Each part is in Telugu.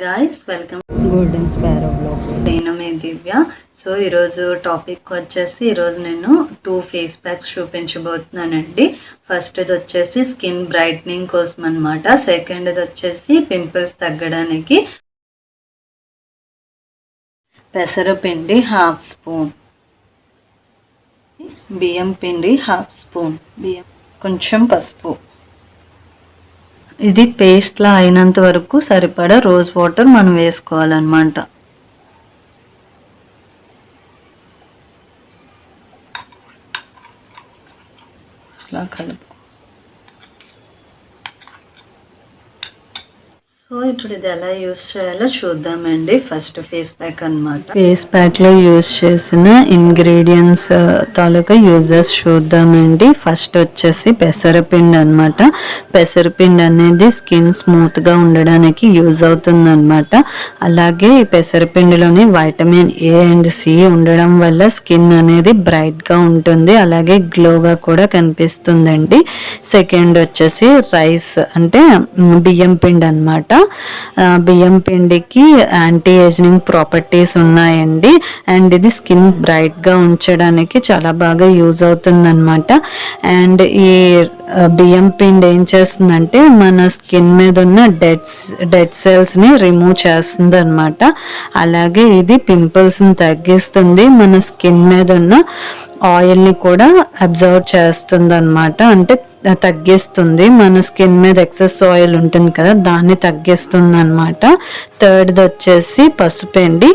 Guys welcome golden sparrow blogs. నేను మీ దివ్య. సో ఈరోజు టాపిక్ వచ్చేసి ఈరోజు నేను 2 ఫేస్ ప్యాక్స్ చూపించబోతున్నానండి. ఫస్ట్ది వచ్చేసి స్కిన్ బ్రైట్నింగ్ కోసం అనమాట. సెకండ్ది వచ్చేసి పింపుల్స్ తగ్గడానికి. పెసరపిండి 1/2 స్పూన్, బియ్యం పిండి 1/2 స్పూన్, కొంచెం పసుపు. ఇది పేస్ట్లా అయినంత వరకు సరిపడా రోజ్ వాటర్ మనం వేసుకోవాలన్నమాట. ఇట్లా కలుపు. సో ఇప్పుడు ఇది ఎలా యూస్ చేయాలో చూద్దామండి. ఫస్ట్ ఫేస్ ప్యాక్ అనమాట. ఫేస్ ప్యాక్ లో యూస్ చేసిన ఇంగ్రీడియంట్స్ తాలూకా యూజెస్ చూద్దామండి. ఫస్ట్ వచ్చేసి పెసరపిండి అనమాట. పెసరపిండి అనేది స్కిన్ స్మూత్ గా ఉండడానికి యూజ్ అవుతుంది అనమాట. అలాగే ఈ పెసరపిండిలోని వైటమిన్ ఏ అండ్ సి ఉండడం వల్ల స్కిన్ అనేది బ్రైట్ గా ఉంటుంది, అలాగే గ్లోగా కూడా కనిపిస్తుందండి. సెకండ్ వచ్చేసి రైస్ అంటే బియ్యం పిండి అనమాట. బియ్యం పిండికి యాంటీ ఏజింగ్ ప్రాపర్టీస్ ఉన్నాయండి. అండ్ ఇది స్కిన్ బ్రైట్ గా ఉంచడానికి చాలా బాగా యూజ్ అవుతుంది అనమాట. అండ్ ఈ బియ్యం పిండి ఏం చేస్తుందంటే మన స్కిన్ మీద ఉన్న డెడ్ సెల్స్ ని రిమూవ్ చేస్తుంది అనమాట. అలాగే ఇది పింపుల్స్ ని తగ్గిస్తుంది, మన స్కిన్ మీద ఉన్న ఆయిల్ ని కూడా అబ్జర్వ్ చేస్తుంది అనమాట. అంటే తగ్గిస్తుంది, మన స్కిన్ మీద ఎక్సెస్ ఆయిల్ ఉంటుంది కదా, దాన్ని తగ్గిస్తుంది అనమాట. థర్డ్ది వచ్చేసి పసుపండి.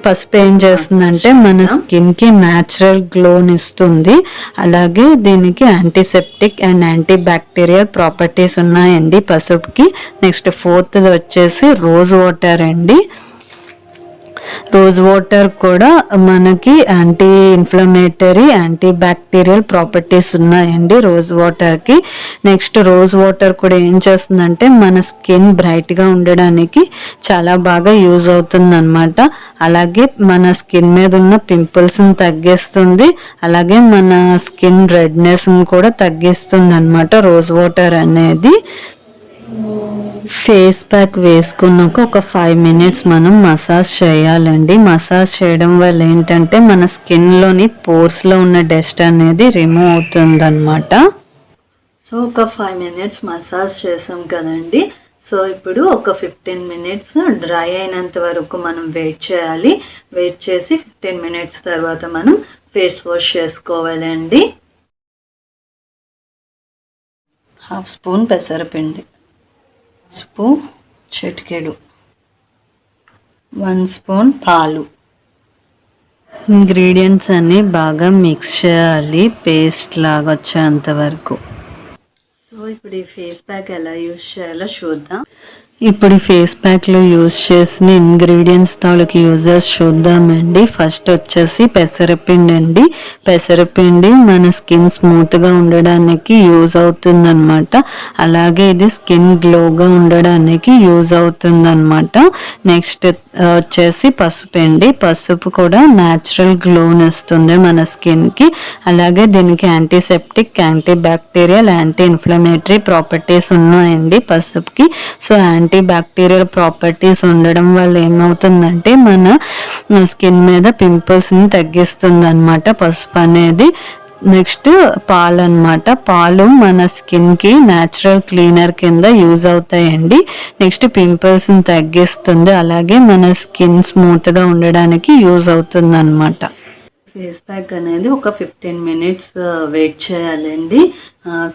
పసుపు ఏం చేస్తుందంటే మన స్కిన్ కి న్యాచురల్ గ్లోని ఇస్తుంది. అలాగే దీనికి antiseptic and anti bacterial properties ఉన్నాయండి పసుపుకి. నెక్స్ట్ ఫోర్త్ది వచ్చేసి రోజ్ వాటర్ అండి. రోజ్ వాటర్ కూడా మనకి anti inflammatory, anti bacterial properties ఉన్నాయండి రోజ్ వాటర్కి. నెక్స్ట్ రోజ్ వాటర్ కూడా ఏం చేస్తుందంటే మన స్కిన్ బ్రైట్గా ఉండడానికి చాలా బాగా యూజ్ అవుతుంది అనమాట. అలాగే మన స్కిన్ మీద ఉన్న పింపుల్స్ని తగ్గిస్తుంది, అలాగే మన స్కిన్ రెడ్నెస్ని కూడా తగ్గిస్తుంది అనమాట రోజ్ వాటర్ అనేది. ఫేస్ ప్యాక్ వేసుకున్నాక ఒక 5 మినిట్స్ మనం మసాజ్ చేయాలండి. మసాజ్ చేయడం వల్ల ఏంటంటే మన స్కిన్లోని పోర్స్లో ఉన్న డస్ట్ అనేది రిమూవ్ అవుతుంది అనమాట. సో ఒక 5 మినిట్స్ మసాజ్ చేసాం కదండి. సో ఇప్పుడు ఒక 15 మినిట్స్ డ్రై అయినంత వరకు మనం వెయిట్ చేయాలి. వెయిట్ చేసి 15 మినిట్స్ తర్వాత మనం ఫేస్ వాష్ చేసుకోవాలండి. 1/2 స్పూన్ పెసరపిండి, పసుపు చిటికెడు, 1 స్పూన్ పాలు. ఇంగ్రీడియంట్స్ అన్నీ బాగా మిక్స్ చేయాలి పేస్ట్ లాగా వచ్చేంత వరకు. సో ఇప్పుడు ఈ ఫేస్ ప్యాక్ ఎలా యూజ్ చేయాలో చూద్దాం. ఇప్పుడు ఈ ఫేస్ ప్యాక్లో యూజ్ చేసిన ఇంగ్రీడియంట్స్ తాలూకు యూజెస్ చూద్దామండి. ఫస్ట్ వచ్చేసి పెసరపిండి అండి. పెసరపిండి మన స్కిన్ స్మూత్గా ఉండడానికి యూజ్ అవుతుందన్నమాట. అలాగే ఇది స్కిన్ గ్లోగా ఉండడానికి యూజ్ అవుతుందన్నమాట. నెక్స్ట్ వచ్చేసి పసుపు. పసుపు కూడా న్యాచురల్ గ్లోని ఇస్తుంది మన స్కిన్కి. అలాగే దీనికి antiseptic, anti bacterial, anti inflammatory properties ఉన్నాయండి పసుపుకి. సో యాంటీ బ్యాక్టీరియల్ ప్రాపర్టీస్ ఉండడం వల్ల ఏమవుతుందంటే మన స్కిన్ మీద పింపుల్స్ని తగ్గిస్తుంది అనమాట పసుపు అనేది. నెక్స్ట్ పాలు అనమాట. పాలు మన స్కిన్కి న్యాచురల్ క్లీనర్ కింద యూజ్ అవుతాయండి. నెక్స్ట్ పింపుల్స్ని తగ్గిస్తుంది, అలాగే మన స్కిన్ స్మూత్గా ఉండడానికి యూజ్ అవుతుంది అనమాట. ఫేస్ ప్యాక్ అనేది ఒక 15 మినిట్స్ వెయిట్ చేయాలండి.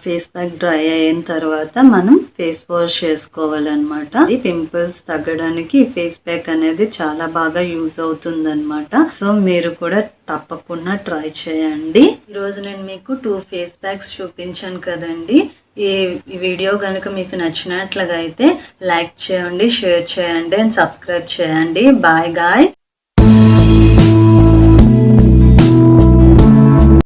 ఫేస్ ప్యాక్ డ్రై అయిన తర్వాత మనం ఫేస్ వాష్ చేసుకోవాలన్నమాట. ఈ పింపుల్స్ తగ్గడానికి ఫేస్ ప్యాక్ అనేది చాలా బాగా యూజ్ అవుతుంది అనమాట. సో మీరు కూడా తప్పకుండా ట్రై చేయండి. ఈరోజు నేను మీకు 2 ఫేస్ ప్యాక్స్ చూపించాను కదండి. ఈ వీడియో కనుక మీకు నచ్చినట్లుగా అయితే లైక్ చేయండి, షేర్ చేయండి అండ్ సబ్స్క్రైబ్ చేయండి. Bye guys.